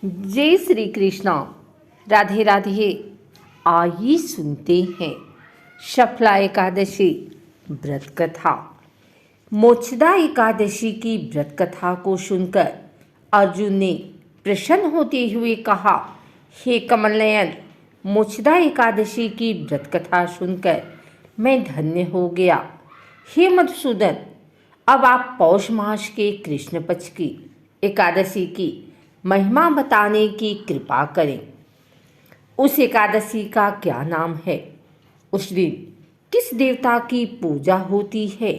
जय श्री कृष्णा। राधे राधे। आइए सुनते हैं शफला एकादशी व्रत कथा। मोक्षदा एकादशी की व्रत कथा को सुनकर अर्जुन ने प्रसन्न होते हुए कहा, हे कमलनयन, मोक्षदा एकादशी की व्रत कथा सुनकर मैं धन्य हो गया। हे मधुसूदन, अब आप पौष मास के कृष्ण पक्ष की एकादशी की महिमा बताने की कृपा करें। उस एकादशी का क्या नाम है? उस दिन किस देवता की पूजा होती है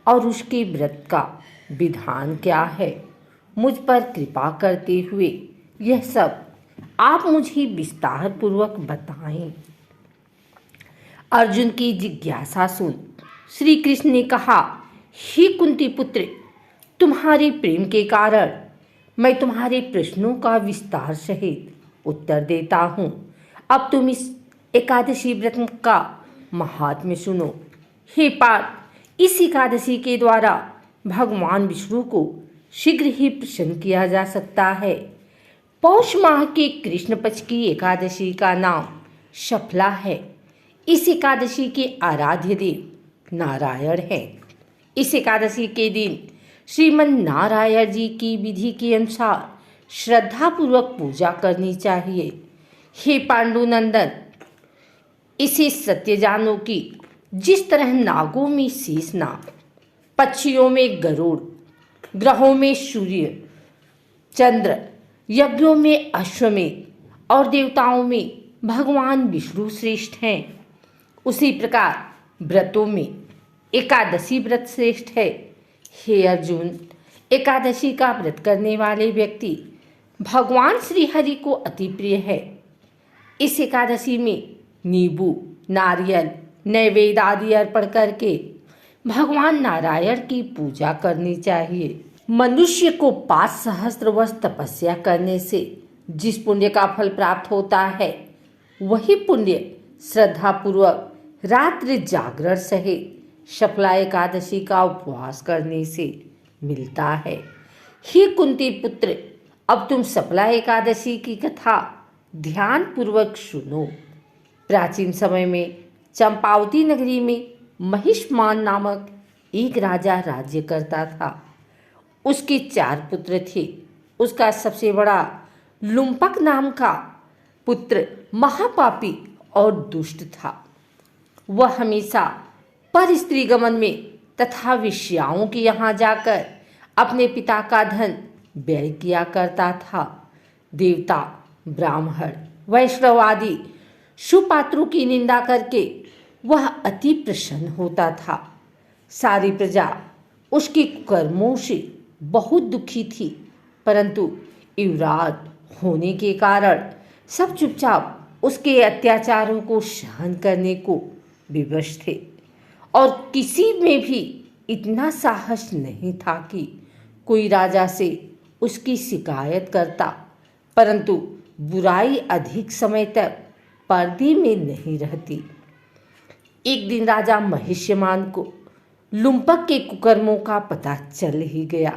और उसके व्रत का विधान क्या है? मुझ पर कृपा करते हुए यह सब आप मुझे विस्तार पूर्वक बताएं। अर्जुन की जिज्ञासा सुन श्री कृष्ण ने कहा, हे कुंती पुत्र, तुम्हारे प्रेम के कारण मैं तुम्हारे प्रश्नों का विस्तार सहित उत्तर देता हूँ। अब तुम इस एकादशी व्रत का महात्म्य सुनो। हे पार्थ, इस एकादशी के द्वारा भगवान विष्णु को शीघ्र ही प्रसन्न किया जा सकता है। पौष माह के कृष्ण पक्ष की एकादशी का नाम शफला है। इस एकादशी के आराध्य देव नारायण हैं। इस एकादशी के दिन श्रीमन नारायण जी की विधि के अनुसार श्रद्धापूर्वक पूजा करनी चाहिए। हे पांडुनंदन, इसे सत्य जानो कि जिस तरह नागों में शेषनाग, पक्षियों में गरुड़, ग्रहों में सूर्य चंद्र, यज्ञों में अश्वमेध और देवताओं में भगवान विष्णु श्रेष्ठ हैं, उसी प्रकार व्रतों में एकादशी व्रत श्रेष्ठ है। हे अर्जुन, एकादशी का व्रत करने वाले व्यक्ति भगवान श्री हरि को अति प्रिय है। इस एकादशी में नींबू, नारियल, नैवेद्य आदि अर्पण करके भगवान नारायण की पूजा करनी चाहिए। मनुष्य को 5 सहस्त्र वर्ष तपस्या करने से जिस पुण्य का फल प्राप्त होता है, वही पुण्य श्रद्धापूर्वक रात्रि जागरण सहित शफला एकादशी का उपवास करने से मिलता है। हे कुंती पुत्र, अब तुम शफला एकादशी की कथा ध्यान पूर्वक सुनो। प्राचीन समय में चंपावती नगरी में महिष्मान नामक एक राजा राज्य करता था। उसके 4 पुत्र थे। उसका सबसे बड़ा लुम्पक नाम का पुत्र महापापी और दुष्ट था। वह हमेशा पर स्त्री गमन में तथा वेश्याओं के यहाँ जाकर अपने पिता का धन व्यय किया करता था। देवता, ब्राह्मण, वैष्णव आदि सुपात्रों की निंदा करके वह अति प्रसन्न होता था। सारी प्रजा उसके कर्मों से बहुत दुखी थी, परंतु युवराज होने के कारण सब चुपचाप उसके अत्याचारों को सहन करने को विवश थे और किसी में भी इतना साहस नहीं था कि कोई राजा से उसकी शिकायत करता, परंतु बुराई अधिक समय तक पर्दे में नहीं रहती। एक दिन राजा महिष्यमान को लुम्पक के कुकर्मों का पता चल ही गया।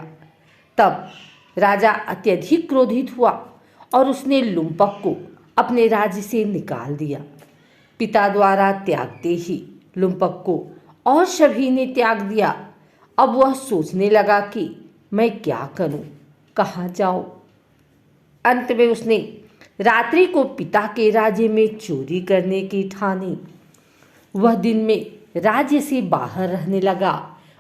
तब राजा अत्यधिक क्रोधित हुआ और उसने लुम्पक को अपने राज्य से निकाल दिया। पिता द्वारा त्यागते ही लुम्पक को और सभी ने त्याग दिया। अब वह सोचने लगा कि मैं क्या करूं, कहाँ जाऊं। अंत में उसने रात्रि को पिता के राज्य में चोरी करने की ठानी। वह दिन में राज्य से बाहर रहने लगा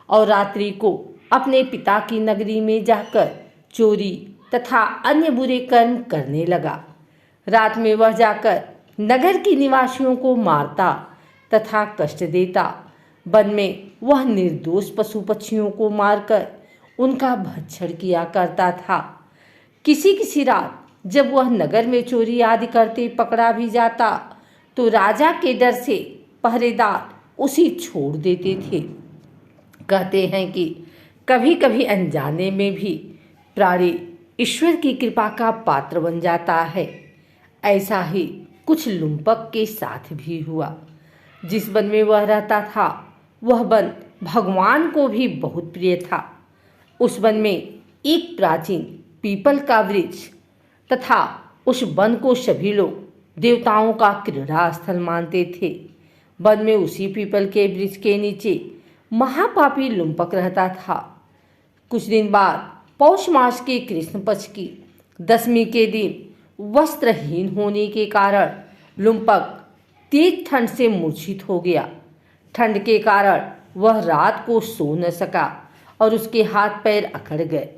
और रात्रि को अपने पिता की नगरी में जाकर चोरी तथा अन्य बुरे कर्म करने लगा। रात में वह जाकर नगर के निवासियों को मारता तथा कष्ट देता। वन में वह निर्दोष पशु पक्षियों को मारकर उनका भक्षण किया करता था। किसी किसी रात जब वह नगर में चोरी आदि करते पकड़ा भी जाता तो राजा के डर से पहरेदार उसे छोड़ देते थे। कहते हैं कि कभी कभी अनजाने में भी प्राणी ईश्वर की कृपा का पात्र बन जाता है। ऐसा ही कुछ लुम्पक के साथ भी हुआ। जिस वन में वह रहता था वह वन भगवान को भी बहुत प्रिय था। उस वन में एक प्राचीन पीपल का वृक्ष तथा उस वन को सभी लोग देवताओं का क्रीड़ा स्थल मानते थे। वन में उसी पीपल के वृक्ष के नीचे महापापी लुम्पक रहता था। कुछ दिन बाद पौष मास के कृष्ण पक्ष की दशमी के दिन वस्त्रहीन होने के कारण लुम्पक तेज ठंड से मूर्छित हो गया। ठंड के कारण वह रात को सो न सका और उसके हाथ पैर अकड़ गए।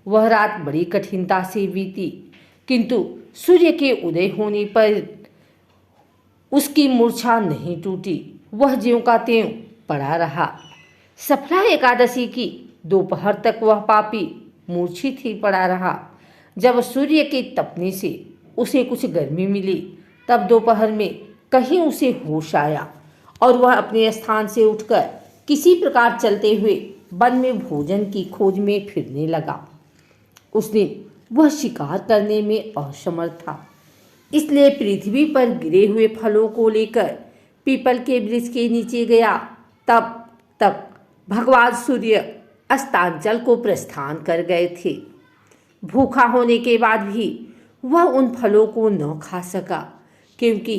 वह रात बड़ी कठिनता से बीती, किंतु सूर्य के उदय होने पर उसकी मूर्छा नहीं टूटी। वह ज्यों का त्यों पड़ा रहा। सफला एकादशी की दोपहर तक वह पापी मूर्छित ही पड़ा रहा। जब सूर्य के तपने से उसे कुछ गर्मी मिली, तब दोपहर में कहीं उसे होश आया और वह अपने स्थान से उठकर किसी प्रकार चलते हुए वन में भोजन की खोज में फिरने लगा। उस दिन वह शिकार करने में असमर्थ था, इसलिए पृथ्वी पर गिरे हुए फलों को लेकर पीपल के वृक्ष के नीचे गया। तब तक भगवान सूर्य अस्तांचल को प्रस्थान कर गए थे। भूखा होने के बाद भी वह उन फलों को न खा सका, क्योंकि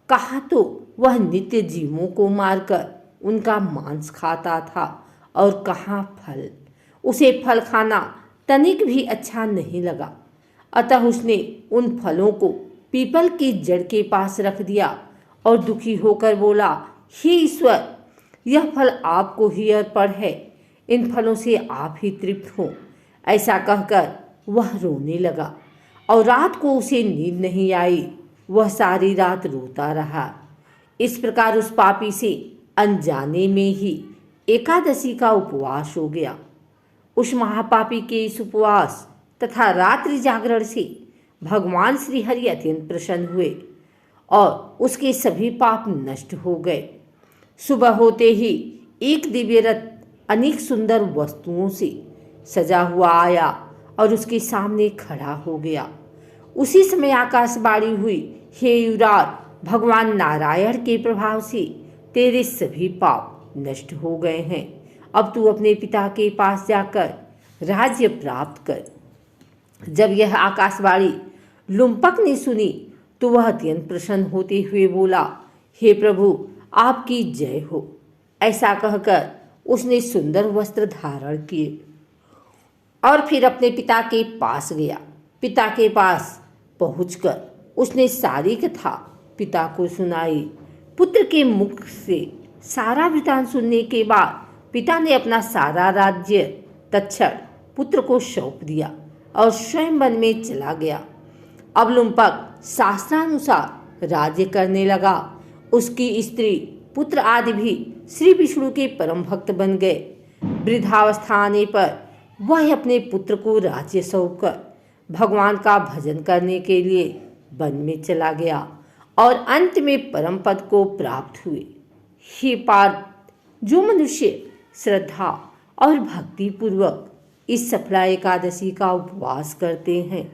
कहा तो वह नित्य जीवों को मारकर उनका मांस खाता था और कहाँ फल। उसे फल खाना तनिक भी अच्छा नहीं लगा। अतः उसने उन फलों को पीपल की जड़ के पास रख दिया और दुखी होकर बोला, हे ईश्वर, यह फल आपको ही अर्पण है, इन फलों से आप ही तृप्त हो। ऐसा कहकर वह रोने लगा और रात को उसे नींद नहीं आई। वह सारी रात रोता रहा। इस प्रकार उस पापी से अनजाने में ही एकादशी का उपवास हो गया। उस महापापी के इस उपवास तथा रात्रि जागरण से भगवान श्री हरि अत्यंत प्रसन्न हुए और उसके सभी पाप नष्ट हो गए। सुबह होते ही एक दिव्य रथ अनेक सुंदर वस्तुओं से सजा हुआ आया और उसके सामने खड़ा हो गया। उसी समय आकाशवाणी हुई, हे युवराज, भगवान नारायण के प्रभाव से तेरे सभी पाप नष्ट हो गए हैं। अब तू अपने पिता के पास जाकर राज्य प्राप्त कर। जब यह आकाशवाणी लुम्पक ने सुनी तो वह अत्यंत प्रसन्न होते हुए बोला, हे प्रभु, आपकी जय हो। ऐसा कहकर उसने सुंदर वस्त्र धारण किए और फिर अपने पिता के पास गया। पिता के पास पहुंचकर उसने सारी कथा पिता को सुनाई। पुत्र के मुख से सारा वृतांत सुनने के बाद पिता ने अपना सारा राज्य तत्क्षण पुत्र को सौंप दिया और स्वयं वन में चला गया। अब लुम्पक शास्त्रानुसार राज्य करने लगा। उसकी स्त्री, पुत्र आदि भी श्री विष्णु के परम भक्त बन गए। वृद्धावस्था आने पर वह अपने पुत्र को राज्य सौंपकर भगवान का भजन करने के लिए वन में चला गया और अंत में परम पद को प्राप्त हुए। हे पार्थ, जो मनुष्य श्रद्धा और भक्ति पूर्वक इस सफला एकादशी का उपवास करते हैं,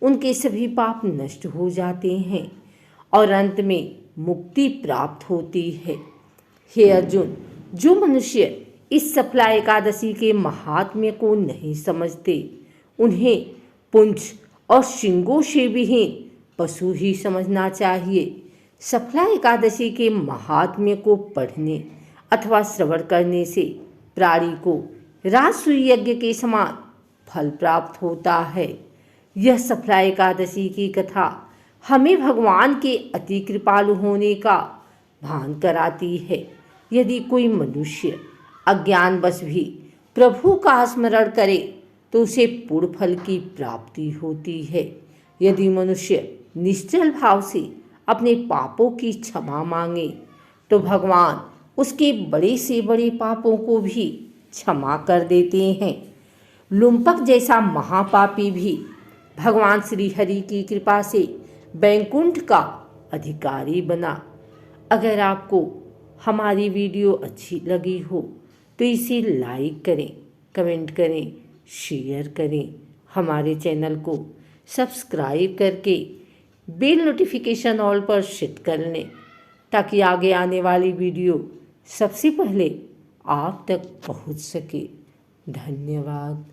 उनके सभी पाप नष्ट हो जाते हैं और अंत में मुक्ति प्राप्त होती है। हे अर्जुन, जो मनुष्य इस सफला एकादशी के महात्म्य को नहीं समझते, उन्हें पुंछ और शिंगों से विहीन पशु ही समझना चाहिए। सफला एकादशी के महात्म्य को पढ़ने अथवा श्रवण करने से प्राणी को राजसूय यज्ञ के समान फल प्राप्त होता है। यह सफला एकादशी की कथा हमें भगवान के अति कृपालु होने का भान कराती है। यदि कोई मनुष्य अज्ञानवश भी प्रभु का स्मरण करे तो उसे पूर्ण फल की प्राप्ति होती है। यदि मनुष्य निश्चल भाव से अपने पापों की क्षमा मांगे तो भगवान उसके बड़े से बड़े पापों को भी क्षमा कर देते हैं। लुम्पक जैसा महापापी भी भगवान श्री हरि की कृपा से वैकुंठ का अधिकारी बना। अगर आपको हमारी वीडियो अच्छी लगी हो तो इसे लाइक करें, कमेंट करें, शेयर करें। हमारे चैनल को सब्सक्राइब करके बेल नोटिफिकेशन ऑल पर सेट कर लें ताकि आगे आने वाली वीडियो सबसे पहले आप तक पहुंच सके। धन्यवाद।